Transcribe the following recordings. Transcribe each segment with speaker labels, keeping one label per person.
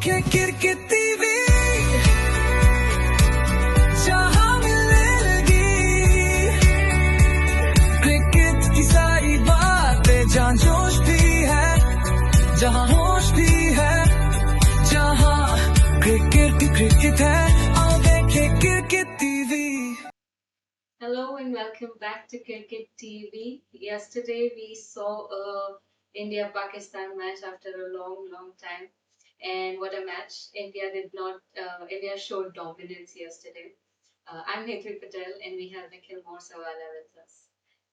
Speaker 1: Cricket TV जहां मिलने लगी क्रिकेट की सारी बातें जहां जोश भी है जहां होश भी है जहां क्रिकेट है आओ देखें cricket TV.
Speaker 2: Hello and welcome back to Kirkit TV. Yesterday we saw a India-Pakistan match after a long time, and what a match! India did not. India showed dominance yesterday. I'm Netri Patel, and we have Nikhil Morsawala with us.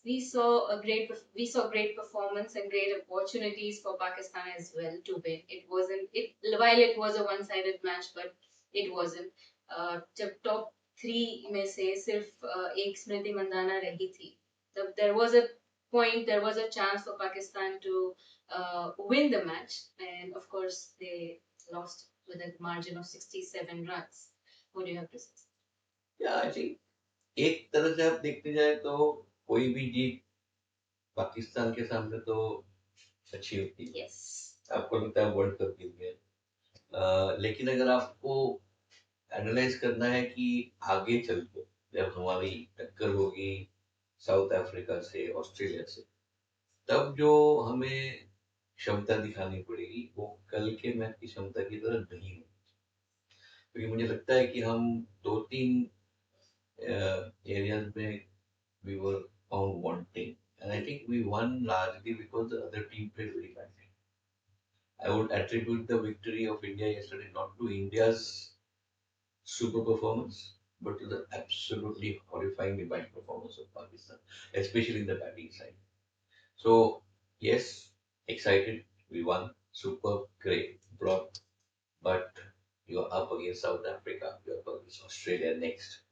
Speaker 2: We saw great performance and great opportunities for Pakistan as well to win. It wasn't it while it was a one-sided match, but it wasn't. जब top three में से सिर्फ एक स्मृति मंदाना रही थी तब there was a chance for Pakistan to win the match, and of course they lost with a margin of 67 runs. What do you have to say?
Speaker 3: Yeah, I think एक तरह से आप देखते जाए तो कोई भी जीत पाकिस्तान के सामने तो अच्छी होती है.
Speaker 2: Yes.
Speaker 3: आपको लगता है वर्ल्ड कप जीत गए, लेकिन अगर आपको एनालाइज करना है कि आगे चल के जब हमारी टक्कर होगी साउथ अफ्रीका से, ऑस्ट्रेलिया से, तब जो हमें क्षमता दिखानी पड़ेगी वो कल के मैच की क्षमता की तरह नहीं होगी. क्योंकि मुझे लगता है कि हम 2-3 areas में we were found wanting, and I think we won largely because the other team played very badly. I would attribute the victory of India yesterday not to India's super performance, but to the absolutely horrifyingly bad performance of Pakistan, especially in the batting side. So, yes, excited, we won, super, great, brought, but you're up against South Africa, you're up against Australia next,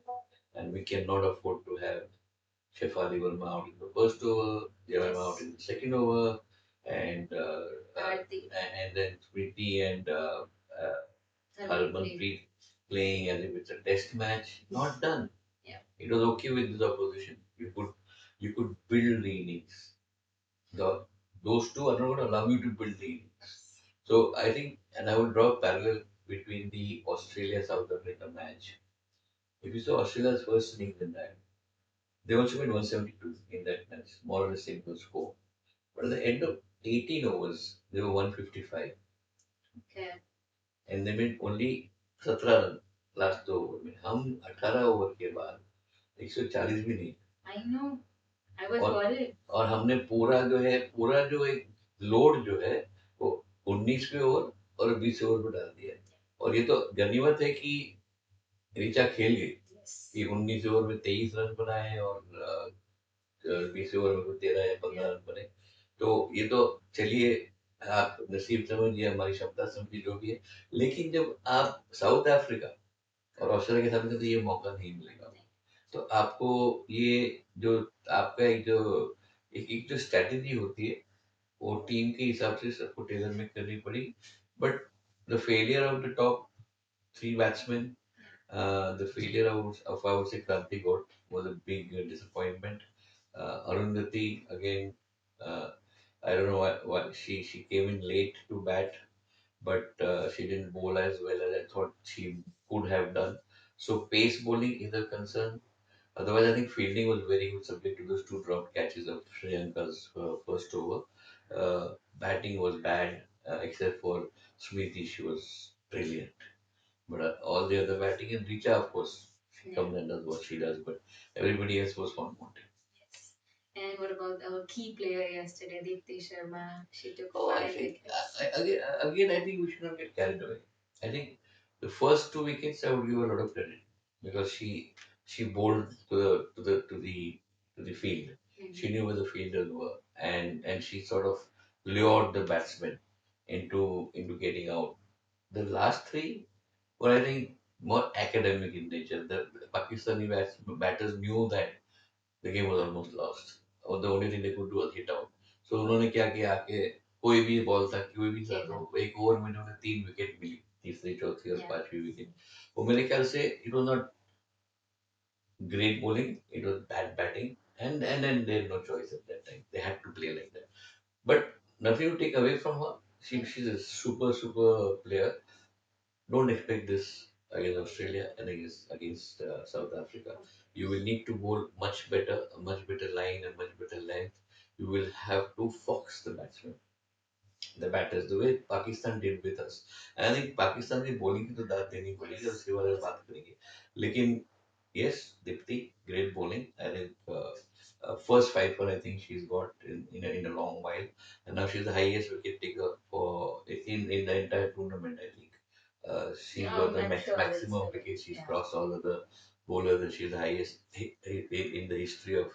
Speaker 3: and we cannot afford to have Shefali Verma out in the first over, Javan out in the second over, and then Smriti and Harmanpreet playing as if it's a test match. Not done.
Speaker 2: Yeah.
Speaker 3: It was okay with this opposition. You could build the innings. Those two are not going to allow you to build the innings. So I think, and I would draw a parallel between the Australia South Africa match. If you saw Australia's first innings in that, they also made 172 in that match, more or less simple score. But at the end of 18 overs, they were 155.
Speaker 2: Okay.
Speaker 3: And they made only 17 run last 2 over में. हम 18 over के बाद 140 भी नहीं.
Speaker 2: I know. I was worried.
Speaker 3: और हमने पूरा जो एक लोड जो है वो 19वें ओवर और 20 ओवर पर डाल दिया. और ये तो गनीमत है कि ऋचा खेल गई कि 19 ओवर में 23 रन बनाए और 20 ओवर में 13 या 15 रन बने. तो ये तो चलिए आप नसीब समझिए, हमारी क्षमता समझिए, जो भी है. लेकिन जब आप साउथ अफ्रीका और ऑस्ट्रेलिया के सामने तो ये मौका नहीं मिलेगा. तो आपको ये जो आपका एक जो स्ट्रेटेजी होती है वो टीम के हिसाब से सबको टेलर मेक करनी पड़ी. But the failure of the top 3 batsman, the failure of I would say Kranti God was a big disappointment. Arundhati again, uh, I don't know why she came in late to bat, but she didn't bowl as well as I thought she could have done. So pace bowling is a concern. Otherwise, I think fielding was very good, subject to those 2 dropped catches of Sriyanka's first over. Batting was bad, except for Smriti. She was brilliant. But all the other batting, and Richa, of course, she comes and does what she does, but everybody else was found wanting.
Speaker 2: Yes. And what about our key player yesterday, Deepti Sharma? She took
Speaker 3: I
Speaker 2: 5
Speaker 3: think
Speaker 2: wickets.
Speaker 3: again, I think we should not get carried away. I think the first 2 wickets I would give her a lot of credit because she bowled to the field. She knew where the fielders were, and she sort of lured the batsmen into getting out. The last 3 were, I think, more academic in nature. The Pakistani batters knew that the game was almost lost, और the only thing they could do was hit out. So उन्होंने क्या किया, आके कोई भी ball था, कोई भी था, तो एक ओवर में उन्होंने 3 विकेट मिली, तीसरी चौथी और 5वीं विकेट. वो मेरे ख्याल से it was not great bowling, it was bad batting, and then they had no choice at that time. They had to play like that. But nothing to take away from her. She's a super player. don't expect this against Australia and against South Africa. You will need to bowl much better, a much better line, a much better length. You will have to fox the batsman, the batters, the way Pakistan did with us. And I think Pakistan की bowling की तो दाद देनी पड़ेगी, उसके बारे में बात करेंगे. लेकिन yes, Dipti, great bowling. I think first five for I think she's got in a long while, and now she's the highest wicket taker for in the entire tournament. I think she's got the
Speaker 2: I'm sure that's
Speaker 3: maximum
Speaker 2: correct.
Speaker 3: wickets. She's
Speaker 2: Yeah.
Speaker 3: crossed all of the bowlers, and she's the highest in the history of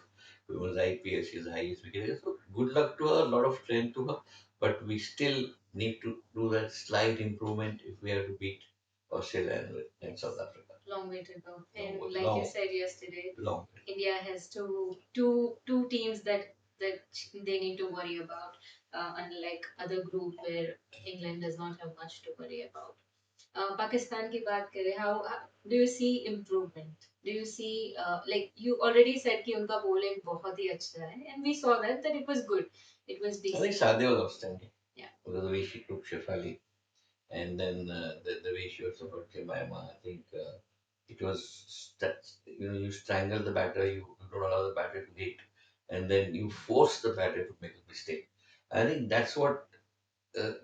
Speaker 3: women's IPL. She's the highest wicket taker. So good luck to her. A lot of strength to her, but we still need to do that slight improvement if we are to beat Australia and South Africa.
Speaker 2: Long way to go. And
Speaker 3: Long,
Speaker 2: like you
Speaker 3: long,
Speaker 2: said yesterday,
Speaker 3: long.
Speaker 2: India has two teams that they need to worry about, unlike other group where England does not have much to worry about. Pakistan की बात करें, how do you see improvement? Do you see like you already said कि उनका bowling बहुत ही अच्छा है, and we saw that it was good, it was
Speaker 3: I think
Speaker 2: decent.
Speaker 3: Sadia was outstanding.
Speaker 2: Yeah.
Speaker 3: Because the way she took Shefali and then the way she also got Jemima, I think it was that you strangle the batter, you don't allow the batter to hit, and then you force the batter to make a mistake. I think that's what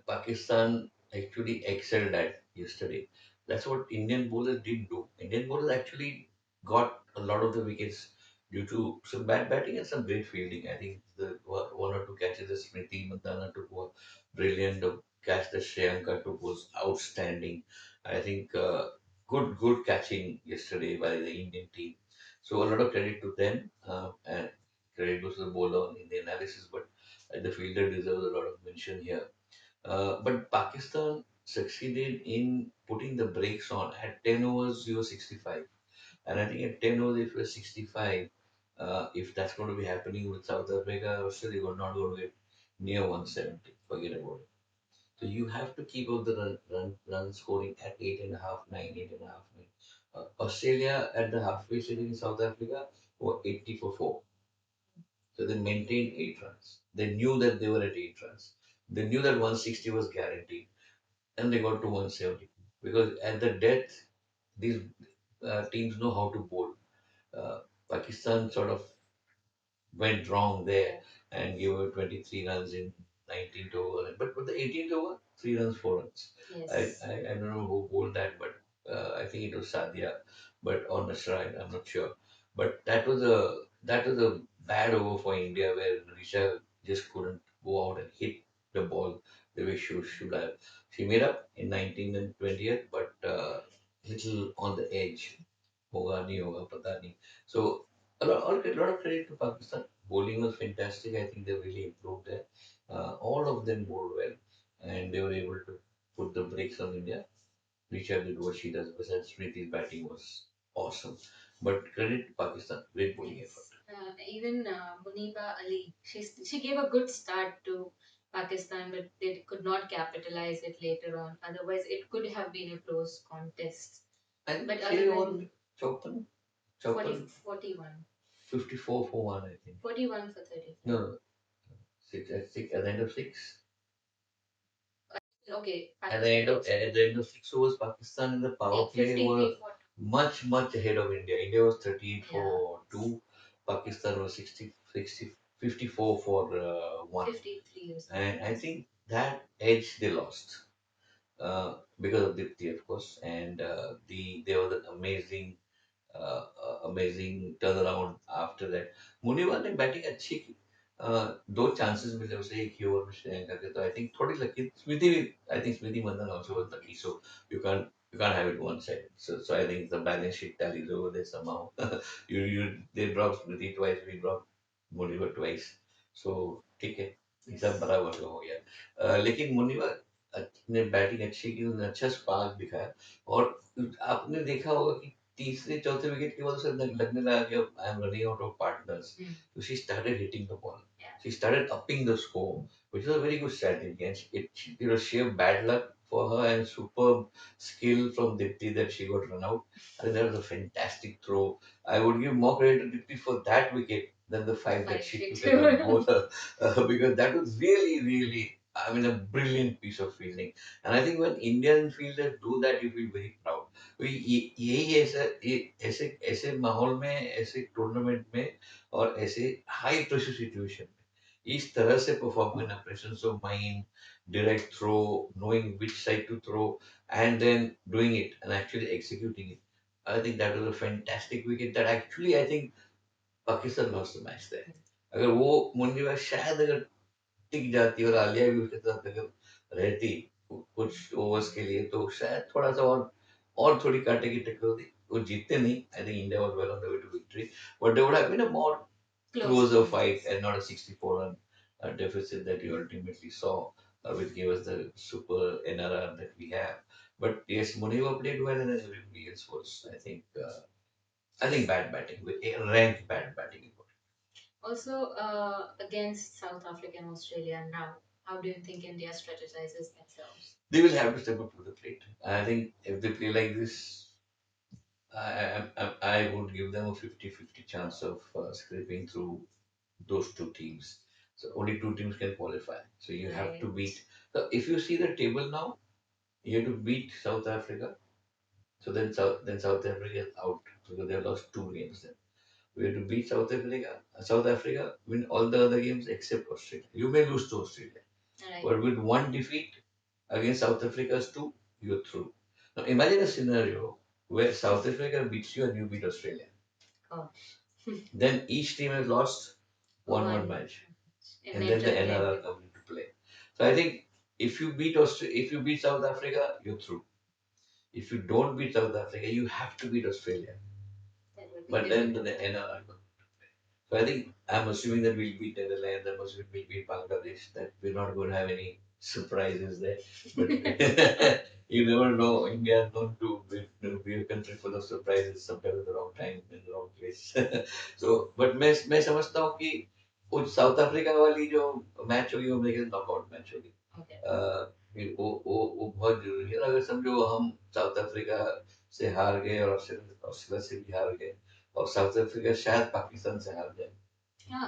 Speaker 3: Pakistan actually excelled at yesterday. That's what Indian bowlers didn't do. Indian bowlers actually got a lot of the wickets due to some bad batting and some great fielding. I think the one or two catches that Smriti Mandana took were brilliant. The catch that Shreyanka took was outstanding. I think good catching yesterday by the Indian team. So a lot of credit to them and credit goes to the bowler in the analysis, but the fielder deserves a lot of mention here. But Pakistan succeeded in putting the brakes on at 10 overs, 0 65. And I think at 10 overs, if you're 65, if that's going to be happening with South Africa, Australia, you're not going to get near 170. Forget about it. So you have to keep up the run scoring at 8.5, 9, 8.5, 9. Australia at the halfway stage in South Africa were 80 for 4. So they maintained 8 runs. They knew that they were at 8 runs. They knew that 160 was guaranteed and they got to 170 because at the death these teams know how to bowl. Pakistan sort of went wrong there and gave her 23 runs in 19th over. But the 18th over, 3 runs, 4 runs.
Speaker 2: Yes.
Speaker 3: I don't know who bowled that, but I think it was Sadia, but or Nasra, I'm not sure. But that was a bad over for India where Risha just couldn't go out and hit the ball the way she should have. She made up in 19th and 20th, but little on the edge. होगा नहीं होगा पता नहीं. So a lot of credit to Pakistan. Bowling was fantastic. I think they really improved there. All of them bowled well, and they were able to put the brakes on India. Richa did what she does. Besides, Smriti's batting was awesome. But credit to Pakistan, great bowling effort.
Speaker 2: Even Muniba Ali, she gave a good start to Pakistan, but they could not capitalize it later on. Otherwise, it could have been a close contest.
Speaker 3: And
Speaker 2: But
Speaker 3: she
Speaker 2: other
Speaker 3: over
Speaker 2: than
Speaker 3: 54,
Speaker 2: 40, 41.
Speaker 3: 54 for 1, I think.
Speaker 2: 41 for 30.
Speaker 3: No, no, six at the end of 6.
Speaker 2: Okay.
Speaker 3: At the end of 6 overs, Pakistan in the power play were
Speaker 2: 53 for
Speaker 3: much ahead of India. India was 38
Speaker 2: Yeah.
Speaker 3: for 2. Pakistan was 54 for 1.
Speaker 2: 53 or something.
Speaker 3: And I think that edge they lost because of Dipti, of course. And there was an amazing turnaround after that. मुनीवा ने batting अच्छी की. दो chances मिले उसे एक ही over में श्रेयंका के, तो आई थिंक थोड़ी lucky. Smriti I think Smriti Mandhana also was lucky, so you can't have it one side. So I think the balance sheet tallies over there somehow. you they dropped Smriti twice, we dropped Muniva twice. So ठीक है, सब बराबर हो गया. लेकिन मुनीवा ने batting अच्छी की, उन्होंने अच्छा स्पार्क दिखाया. और आपने देखा होगा कि तीसरे चौथे विकेट के बाद उसे लगने लगा कि I am running out of partners. So she started hitting the ball.
Speaker 2: Yeah.
Speaker 3: She started upping the score, which is a very good strategy. And sheer bad luck for her and superb skill from Dipti that she got run out. I think that was a fantastic throw. I would give more credit to Dipti for that wicket than the five that she took as a bowler because that was really, really I mean, a brilliant piece of fielding. And I think when Indian fielders do that, you feel very proud. यही ऐसा ऐसे ऐसे माहौल में, ऐसे tournament में और ऐसे हाई प्रेशर सिचुएशन में इस तरह से परफॉर्म करना, presence of mind, direct throw, knowing which side to throw, and then doing it and actually executing it. I think that was a fantastic wicket that actually I think Pakistan lost the match there. अगर वो मुंडीवा शायद अगर टिक जाती और आलिया भी उसके साथ अगर रहती कुछ ओवर्स के लिए तो शायद थोड़ा सा और थोड़ी कांटे की टक्कर होती. वो जीतते नहीं. I think India was well on the way to victory, but there would have been a more closer fight and not a 64 run deficit that you ultimately saw, which gave us the super NRR that we have. But yes, Muniva played well and then everybody else was, I think bad batting, ranked bad batting.
Speaker 2: Also, against South Africa and Australia now, how do you think India strategizes themselves?
Speaker 3: They will have to step up to the plate. I think if they play like this, I would give them a 50-50 chance of scraping through those two teams. So only two teams can qualify. So you have to beat. So if you see the table now, you have to beat South Africa. So then South Africa is out because they have lost two games. Then we have to beat South Africa. South Africa win all the other games except Australia. You may lose to Australia, but with one defeat against South Africa's two, you're through. Now imagine a scenario where South Africa beats you and you beat Australia. Then each team has lost one match, and then the NRR comes into play. So I think if you beat South Africa, you're through. If you don't beat South Africa, you have to beat Australia. But then the NRR comes. So I think I'm assuming that we'll beat Netherlands. I'm assuming we'll beat Bangladesh. That we're not going to have any surprises there. But you never know. India is known to be a country full of surprises. Sometimes at the wrong time in the wrong place. So, but मैं समझता हूँ कि वो south Africa वाली जो match होगी वो मेरे नॉकआउट मैच होगी. वो बहुत जरूरी है. अगर समझो हम साउथ अफ्रीका से हार गए और ऑस्ट्रेलिया से भी हार गए और साउथ अफ्रीका शायद पाकिस्तान से हार जाए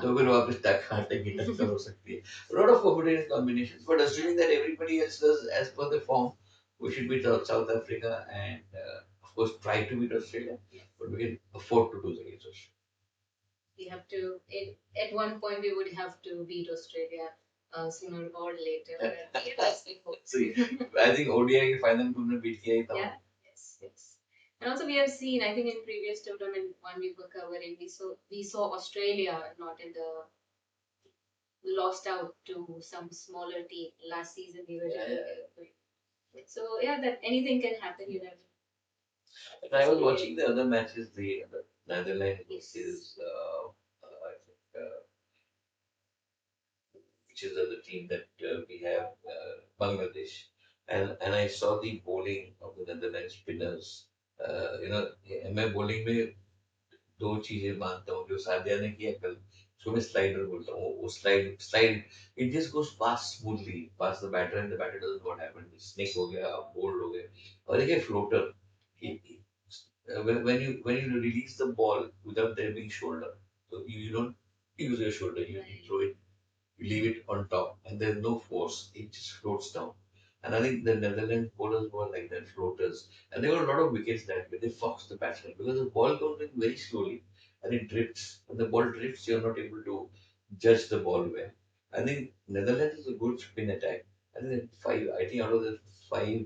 Speaker 3: तो फिर वापस कांटे की टक्कर हो सकती है. lot of competitive combinations, but assuming that everybody else does as per the form, we should beat South Africa and of course try to beat Australia, but we can afford to lose against Australia.
Speaker 2: We have to, at one point we would have to beat Australia sooner or later.
Speaker 3: See, I think ODI के final tournament beat किया ही था.
Speaker 2: Yeah. Yes. And also we have seen, I think in previous tournament one we were covering, we saw Australia not in the lost out to some smaller team last season. We were so yeah, that anything can happen. You never.
Speaker 3: And I was watching the other matches, the Netherlands versus I think which is the other team that we have, Bangladesh, and I saw the bowling of the Netherlands spinners. मैं bowling में दो चीजें मानता हूँ जो सादिया ने किया कल. So मैं स्लाइडर बोलता हूँ. वो slide it just goes past smoothly past the batter and the batter doesn't know what happened. Snake हो गया, bold हो गया. और एक floater. When you release the ball without there being shoulder, so you don't use your shoulder. You throw it, you leave it on top, and there's no force. It just floats down. And I think the Netherlands bowlers were like that, floaters. And there were a lot of wickets that way. They foxed the batsman because the ball comes in very slowly and it drifts. When the ball drifts, you're not able to judge the ball well. I think Netherlands is a good spin attack. I think out of the five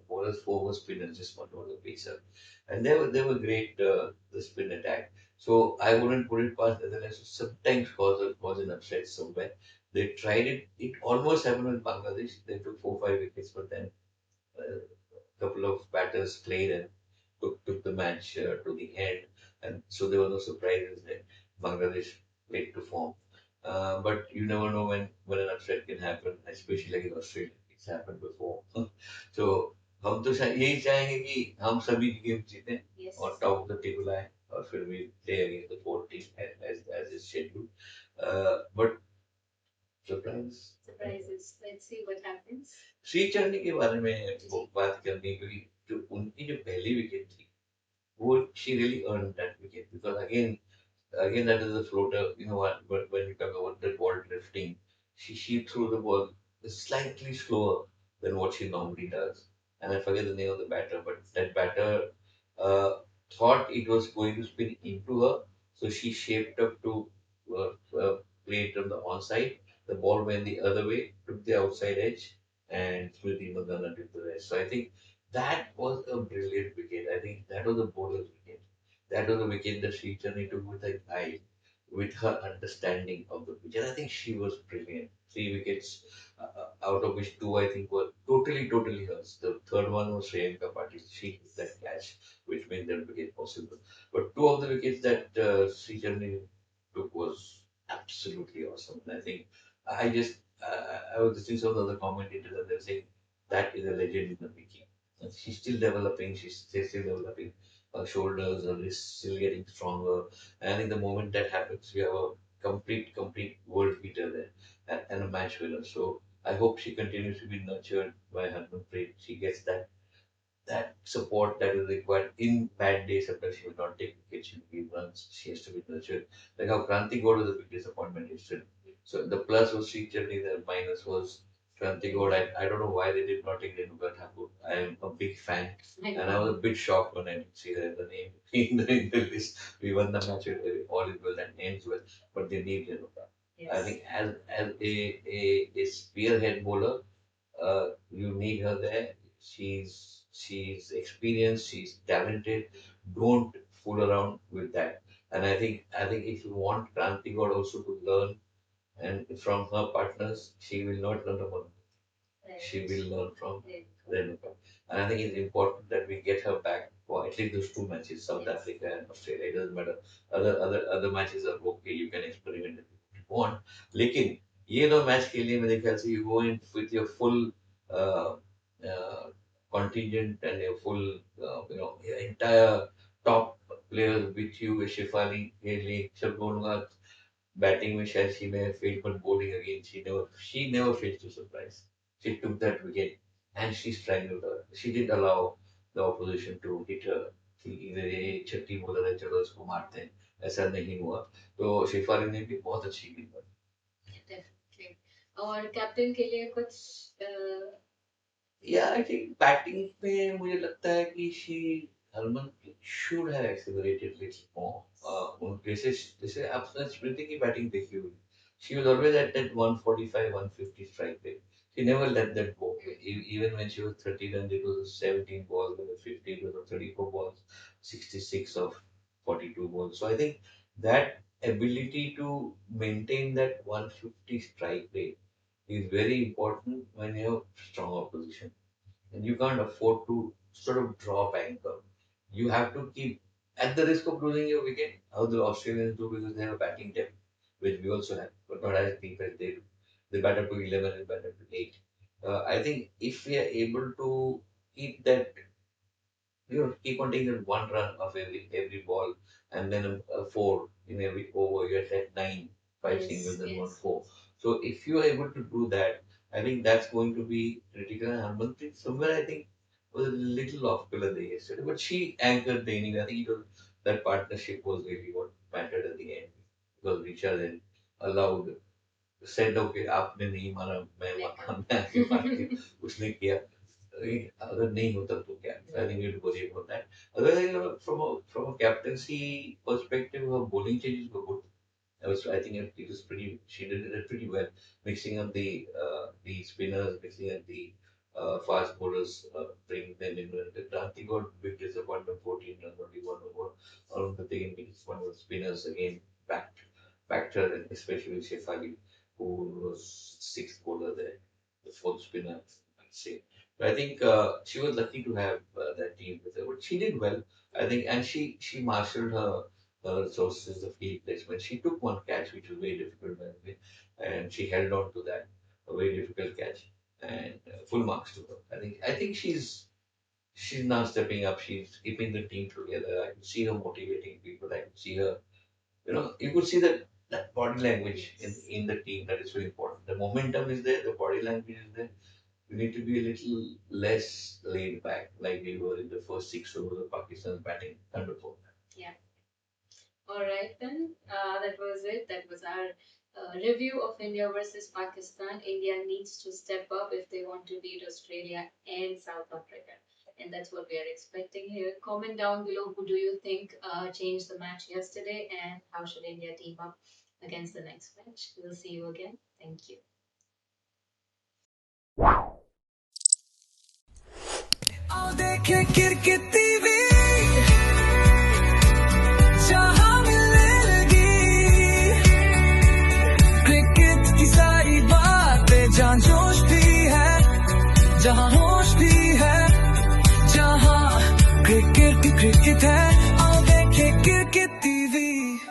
Speaker 3: bowlers, four were spinners, just one was a pacer. And they were great, the spin attack. So I wouldn't put it past Netherlands to sometimes cause an upset somewhere. They tried it. It almost happened with Bangladesh. They took 4-5 wickets, but then a couple of batters played and took the match to the end. And so there were no surprises there. Bangladesh played to form. But you never know when an upset can happen, especially like in Australia. It's happened before. So हम तो यही चाहेंगे कि हम सभी game जीतें और top of the table आए और फिर we play against the 4 team as is scheduled. But
Speaker 2: surprises. Let's see what happens.
Speaker 3: Shri चरणी के बारे में बात करनी क्योंकि जो उनकी जो पहली विकेट थी वो she really earned that wicket because again that is a floater. You know what? But when you talk about the ball drifting, she threw the ball slightly slower than what she normally does. And I forget the name of the batter, but that batter uh, thought it was going to spin into her, so she shaped up to uh, play it on the onside. The ball went the other way, took the outside edge, and Smriti Mandana took the rest. So I think that was a brilliant wicket. I think that was a bowler's wicket. That was a wicket that she took with a guide, with her understanding of the pitch. And I think she was brilliant. 3 wickets, out of which two I think were totally hers. The third one was Shreyanka Patil. She took that catch, which made that wicket possible. But two of the wickets that Sri took was absolutely awesome. And I think I was listening to some of the other commentators and they're saying that is a legend in the making. And she's still developing. She's still developing. Her shoulders, her wrists still getting stronger. And I think the moment that happens, we have a complete world beater there and a match winner. So I hope she continues to be nurtured by Harmanpreet. She gets that support that is required in bad days. Sometimes she will not take wickets, she will give runs. She has to be nurtured. Like how Kranti Gaur was a big disappointment yesterday. So the plus was Sri Chennai, the minus was Kranti Gaur. I don't know why they did not take Renuka Thakur. I am a big fan. And I was a bit shocked when I did see the name in the list. We won the match with all is well and ends well. But they need Renuka. Yes. I think as a spearhead bowler, you need her there. She's experienced, she's talented. Don't fool around with that. And I think if you want Kranti God also to learn and from her partners, she will not learn from she will learn from Renuka. And I think it's important that we get her back for at least those two matches, South Africa and Australia. It doesn't matter. Other matches are okay. You can experiment if you want. लेकिन ये दो match के लिए मेरे ख्याल से you go in with your full uh, uh, contingent and your full your entire top players with you. Shefali के लिए सब बोलूँगा batting में शायद she may have failed, but bowling again she never fails to surprise. She took that wicket and she strangled her. She didn't allow the opposition to hit her. कि इधर ये छठी bowler है चलो इसको मारते हैं ऐसा नहीं हुआ तो शेफाली ने भी बहुत अच्छी गेंद मारी.
Speaker 2: Definitely. और कैप्टन के लिए कुछ
Speaker 3: Yeah, I think batting में मुझे लगता है कि Harman should have accelerated little more. जैसे आपने स्मृति की बैटिंग देखी होगी. She was always at that 145, 150 strike rate. She never let that go. Even when she was 30 runs, it was 17 balls, it was 50, it was 34 balls, 66 of 42 balls. So I think that ability to maintain that 150 strike rate is very important when you have strong opposition. And you can't afford to sort of drop anchor. You have to keep, at the risk of losing your wicket, how the Australians do because they have a batting depth, which we also have, but not as deep as they do. They bat up to 11 and bat up to 8. I think if we are able to keep that keep on taking that one run of every ball and then a four in every over. You're at nine, five singles and one four. So if you are able to do that, I think that's going to be critical. And Harmanpreet somewhere I think was a little off color there yesterday, but she anchored the inning. I think that partnership was really what mattered at the end because Richa then allowed said okay आपने नहीं मारा मैं आके मारती हूँ उसने किया अगर नहीं होता तो क्या I think we worry about that. Otherwise, from a captaincy perspective, her bowling changes were good. I think it was pretty. She did it pretty well, mixing up the spinners, mixing up the fast bowlers, bringing them in. The Kranti got big disappointment, 14 runs, only one over. All of the big disappointment spinners again backed her, and especially Shefali, who was sixth bowler there, the fourth spinner, I'd say. But I think she was lucky to have that team with her, but she did well. I think, and she marshaled her resources, the field placement. She took one catch, which was very difficult, by the way, and she held on to that, a very difficult catch, and full marks to her. I think she's now stepping up. She's keeping the team together. I can see her motivating people. I can see her. You could see that body language in the team that is very important. The momentum is there. The body language is there. We need to be a little less laid back, like we were in the first 6 overs of Pakistan's batting under 4.
Speaker 2: Yeah. All right then. That was it. That was our Review of India versus Pakistan. India needs to step up if they want to beat Australia and South Africa. And that's what we are expecting here. Comment down below who do you think changed the match yesterday and how should India team up against the next match. We'll see you again. Thank you.
Speaker 1: आओ देखें cricket TV जहां मिलेगी cricket की सारी बातें जहां जोश भी है जहां होश भी है जहां क्रिकेट है आओ देखें क्रिकेट